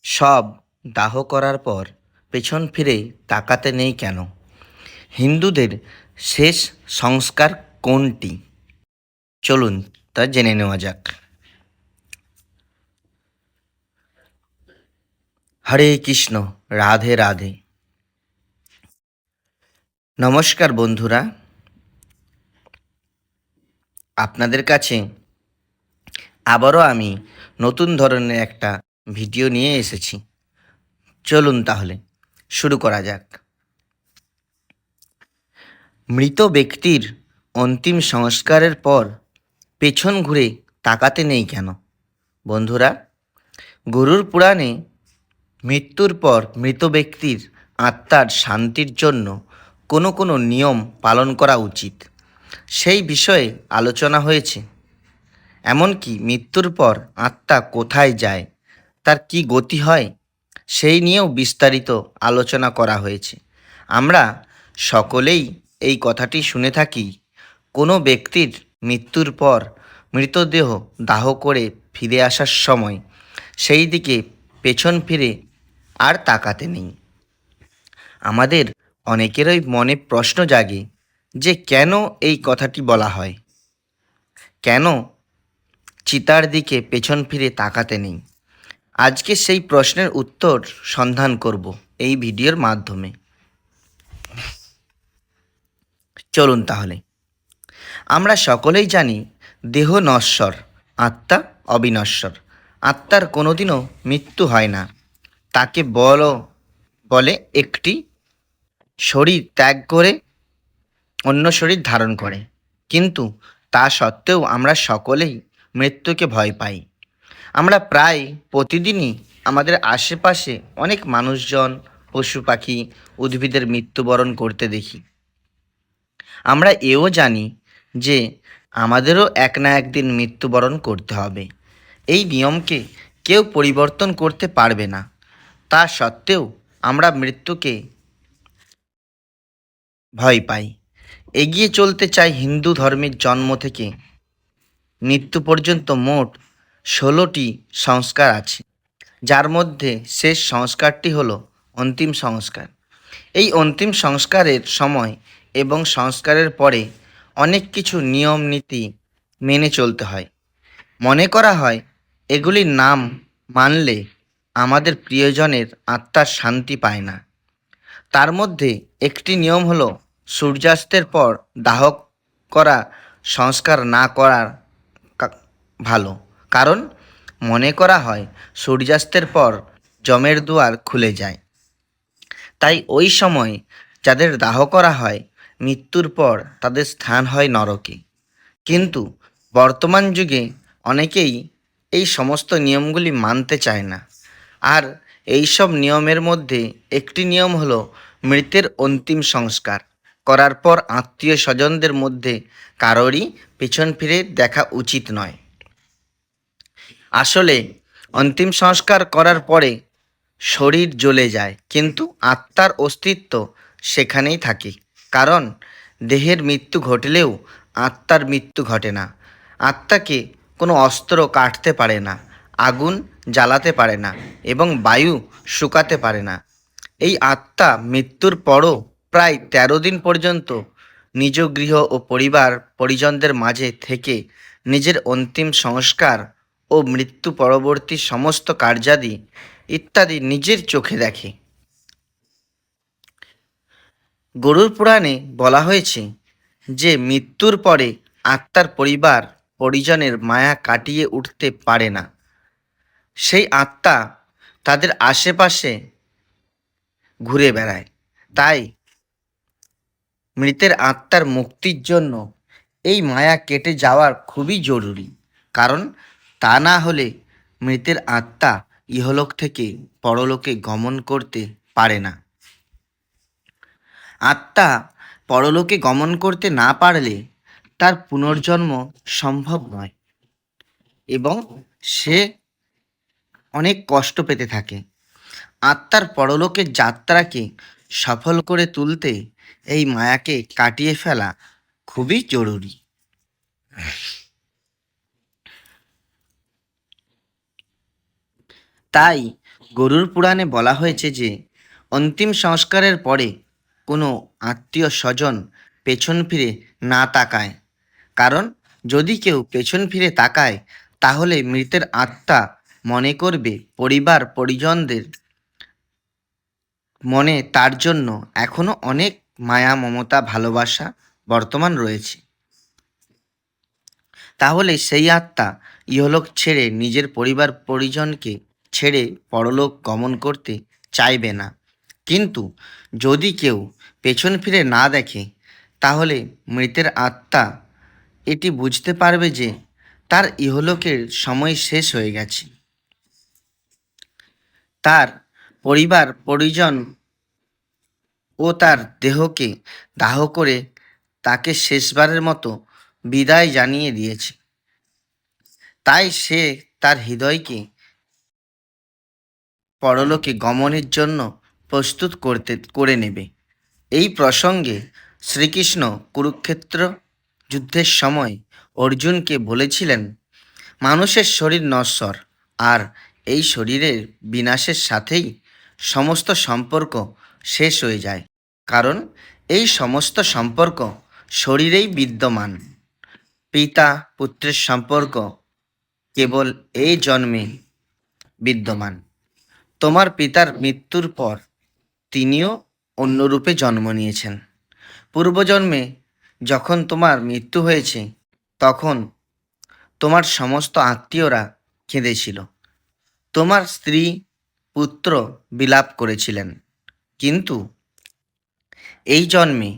সব দাহ করার পর পেছন ফিরে তাকাতে নেই কেন? হিন্দুদের শেষ সংস্কার কোনটি? চলুন তা জেনে নেওয়া যাক। হরে কৃষ্ণ, রাধে রাধে। নমস্কার বন্ধুরা, আপনাদের কাছে আবারও আমি নতুন ধরনের একটা ভিডিও নিয়ে এসেছি। চলুন তাহলে শুরু করা যাক। মৃত ব্যক্তির অন্তিম সংস্কারের পর পেছন ঘুরে তাকাতে নেই কেন? বন্ধুরা, গরুর পুরাণে মৃত্যুর পর মৃত ব্যক্তির আত্মার শান্তির জন্য কোনো কোনো নিয়ম পালন করা উচিত সেই বিষয়ে আলোচনা হয়েছে। এমনকি মৃত্যুর পর আত্মা কোথায় যায়, তার কি গতি হয়, সেই নিয়েও বিস্তারিত আলোচনা করা হয়েছে। আমরা সকলেই এই কথাটি শুনে থাকি, কোনো ব্যক্তির মৃত্যুর পর মৃতদেহ দাহ করে ফিরে আসার সময় সেই দিকে পেছন ফিরে আর তাকাতে নেই। আমাদের অনেকেরই মনে প্রশ্ন জাগে যে কেন এই কথাটি বলা হয়, কেন চিতার দিকে পেছন ফিরে তাকাতে নেই। আজকে সেই প্রশ্নের উত্তর সন্ধান করব এই ভিডিওর মাধ্যমে। চলুন তাহলে। আমরা সকলেই জানি দেহ নশ্বর, আত্মা অবিনশ্বর। আত্মার কোনোদিনও মৃত্যু হয় না। তাকে বলে একটি শরীর ত্যাগ করে অন্য শরীর ধারণ করে। কিন্তু তা সত্ত্বেও আমরা সকলেই মৃত্যুকে ভয় পাই। আমরা প্রায় প্রতিদিনই আমাদের আশেপাশে অনেক মানুষজন, পশু পাখি, উদ্ভিদের মৃত্যুবরণ করতে দেখি। আমরা এও জানি যে আমাদেরও এক না একদিন মৃত্যুবরণ করতে হবে। এই নিয়মকে কেউ পরিবর্তন করতে পারবে না। তা সত্ত্বেও আমরা মৃত্যুকে ভয় পাই। এগিয়ে চলতে চাই। হিন্দু ধর্মের জন্ম থেকে মৃত্যু পর্যন্ত মোট 16টি সংস্কার আছে, যার মধ্যে শেষ সংস্কারটি হলো অন্তিম সংস্কার। এই অন্তিম সংস্কারের সময় এবং সংস্কারের পরে অনেক কিছু নিয়ম নীতি মেনে চলতে হয়। মনে করা হয় এগুলির নাম মানলে আমাদের প্রিয়জনের আত্মার শান্তি পায় না। তার মধ্যে একটি নিয়ম হলো সূর্যাস্তের পর দাহ করা সংস্কার না করার ভালো। কারণ মনে করা হয় সূর্যাস্তের পর যমের দুয়ার খুলে যায়। তাই ওই সময় যাদের দাহ করা হয়, মৃত্যুর পর তাদের স্থান হয় নরকে। কিন্তু বর্তমান যুগে অনেকেই এই সমস্ত নিয়মগুলি মানতে চায় না। আর এই সব নিয়মের মধ্যে একটি নিয়ম হলো মৃতের অন্তিম সংস্কার করার পর আত্মীয় স্বজনদের মধ্যে কারোরই পেছন ফিরে দেখা উচিত নয়। আসলে অন্তিম সংস্কার করার পরে শরীর জ্বলে যায়, কিন্তু আত্মার অস্তিত্ব সেখানেই থাকে। কারণ দেহের মৃত্যু ঘটলেও আত্মার মৃত্যু ঘটে না। আত্মাকে কোনো অস্ত্র কাটতে পারে না, আগুন জ্বালাতে পারে না এবং বায়ু শুকাতে পারে না। এই আত্মা মৃত্যুর পরও প্রায় 13 দিন পর্যন্ত নিজ গৃহ ও পরিবার পরিজনদের মাঝে থেকে নিজের অন্তিম সংস্কার ও মৃত্যু পরবর্তী সমস্ত কার্যাদি ইত্যাদি নিজের চোখে দেখে। গরুর পুরাণে বলা হয়েছে যে মৃত্যুর পরে আত্মার পরিবার পরিজনের মায়া কাটিয়ে উঠতে পারে না। সেই আত্মা তাদের আশেপাশে ঘুরে বেড়ায়। তাই মৃতের আত্মার মুক্তির জন্য এই মায়া কেটে যাওয়ার খুবই জরুরি। কারণ তা না হলে মৃতের আত্মা ইহলোক থেকে পরলোকে গমন করতে পারে না। আত্মা পরলোকে গমন করতে না পারলে তার পুনর্জন্ম সম্ভব নয় এবং সে অনেক কষ্ট পেতে থাকে। আত্মার পরলোকের যাত্রাকে সফল করে তুলতে এই মায়াকে কাটিয়ে ফেলা খুবই জরুরি। তাই গরুর পুরাণে বলা হয়েছে যে অন্তিম সংস্কারের পরে কোনো আত্মীয় স্বজন পেছন ফিরে না তাকায়, কারণ যদি কেউ পেছন ফিরে তাকায় তাহলে মৃতের আত্মা মনে করবে পরিবার পরিজনদের মনে তার জন্য এখনো অনেক মায়া মমতা ভালোবাসা বর্তমান রয়েছে। তাহলে সেই আত্মা ইহলোক ছেড়ে নিজের পরিবার পরিজনকে ছেড়ে পরলোক গমন করতে চাইবে না। কিন্তু যদি কেউ পেছন ফিরে না দেখে তাহলে মৃতের আত্মা এটি বুঝতে পারবে যে তার ইহলোকের সময় শেষ হয়ে গেছে। তার পরিবার পরিজন ও তার দেহকে দাহ করে তাকে শেষবারের মতো বিদায় জানিয়ে দিয়েছে। তাই সে তার হৃদয়কে পরলোকে গমনের জন্য প্রস্তুত করে নেবে। এই প্রসঙ্গে শ্রীকৃষ্ণ কুরুক্ষেত্র যুদ্ধের সময় অর্জুনকে বলেছিলেন, মানুষের শরীর নশ্বর, আর এই শরীরের বিনাশের সাথেই সমস্ত সম্পর্ক শেষ হয়ে যায়, কারণ এই সমস্ত সম্পর্ক শরীরেই বিদ্যমান। পিতা পুত্রের সম্পর্ক কেবল এই জন্মে বিদ্যমান। তোমার পিতার মৃত্যুর পর তিনিও অন্য রূপে জন্ম নিয়েছেন। পূর্বজন্মে যখন তোমার মৃত্যু হয়েছে তখন তোমার সমস্ত আত্মীয়রা কেঁদেছিল, তোমার স্ত্রী পুত্র বিলাপ করেছিলেন, কিন্তু এই জন্মে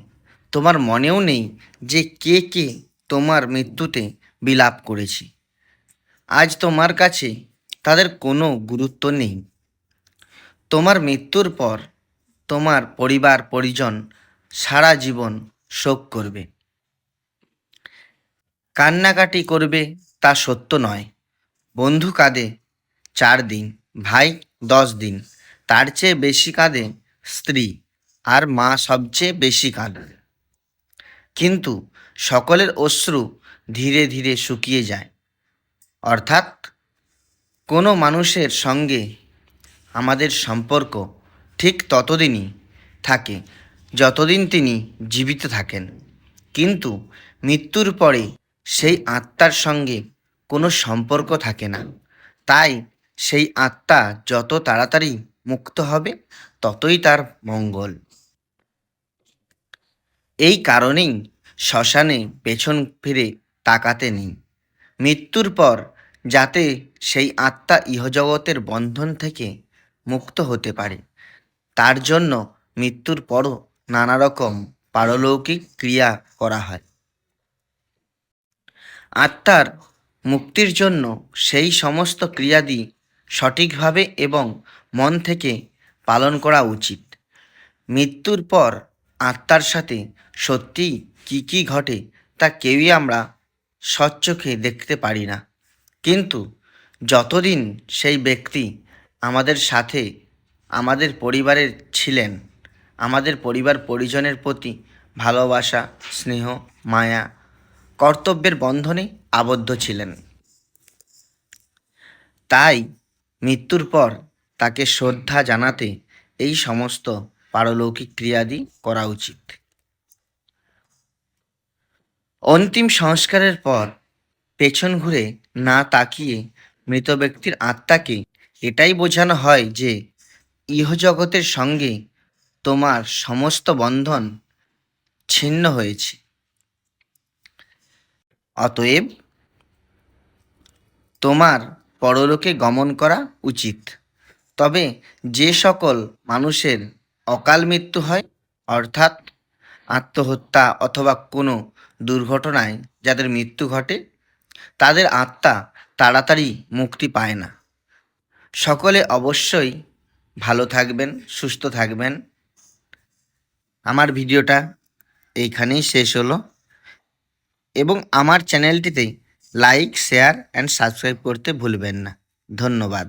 তোমার মনেও নেই যে কে কে তোমার মৃত্যুতে বিলাপ করেছে। আজ তোমার কাছে তাদের কোনো গুরুত্ব নেই। তোমার মৃত্যুর পর তোমার পরিবার পরিজন সারা জীবন শোক করবে, কান্নাকাটি করবে, তা সত্য নয়। বন্ধু কাঁদে 4 দিন, ভাই 10 দিন, তার চেয়ে বেশি কাঁদে স্ত্রী, আর মা সবচেয়ে বেশি কাঁদে। কিন্তু সকলের অশ্রু ধীরে ধীরে শুকিয়ে যায়। অর্থাৎ কোনো মানুষের সঙ্গে আমাদের সম্পর্ক ঠিক ততদিনই থাকে যতদিন তিনি জীবিত থাকেন, কিন্তু মৃত্যুর পরে সেই আত্মার সঙ্গে কোনো সম্পর্ক থাকে না। তাই সেই আত্মা যত তাড়াতাড়ি মুক্ত হবে ততই তার মঙ্গল। এই কারণেই শ্মশানে পেছন ফিরে তাকাতে নেই। মৃত্যুর পর যাতে সেই আত্মা ইহজগতের বন্ধন থেকে মুক্ত হতে পারে, তার জন্য মৃত্যুর পরও নানা রকম পারলৌকিক ক্রিয়া করা হয়। আত্মার মুক্তির জন্য সেই সমস্ত ক্রিয়াদি সঠিকভাবে এবং মন থেকে পালন করা উচিত। মৃত্যুর পর আত্মার সাথে সত্যিই কী ঘটে তা কেউই আমরা স্বচক্ষে দেখতে পারি না, কিন্তু যতদিন সেই ব্যক্তি আমাদের সাথে আমাদের পরিবারের ছিলেন, আমাদের পরিবার পরিজনের প্রতি ভালোবাসা স্নেহ মায়া কর্তব্যের বন্ধনে আবদ্ধ ছিলেন, তাই মৃত্যুর পর তাকে শ্রদ্ধা জানাতে এই সমস্ত পারলৌকিক ক্রিয়াদি করা উচিত। অন্তিম সংস্কারের পর পেছন ঘুরে না তাকিয়ে মৃত ব্যক্তির আত্মাকে এটাই বোঝানো হয় যে ইহজগতের সঙ্গে তোমার সমস্ত বন্ধন ছিন্ন হয়েছে। অতএব তোমার পরলোকে গমন করা উচিত। তবে যে সকল মানুষের অকাল মৃত্যু হয়, অর্থাৎ আত্মহত্যা অথবা কোনো দুর্ঘটনায় যাদের মৃত্যু ঘটে, তাদের আত্মা তাড়াতাড়ি মুক্তি পায় না। সকলে অবশ্যই ভালো থাকবেন, সুস্থ থাকবেন। আমার ভিডিওটা এইখানেই শেষ হলো, এবং আমার চ্যানেলটিতে লাইক শেয়ার অ্যান্ড সাবস্ক্রাইব করতে ভুলবেন না। ধন্যবাদ।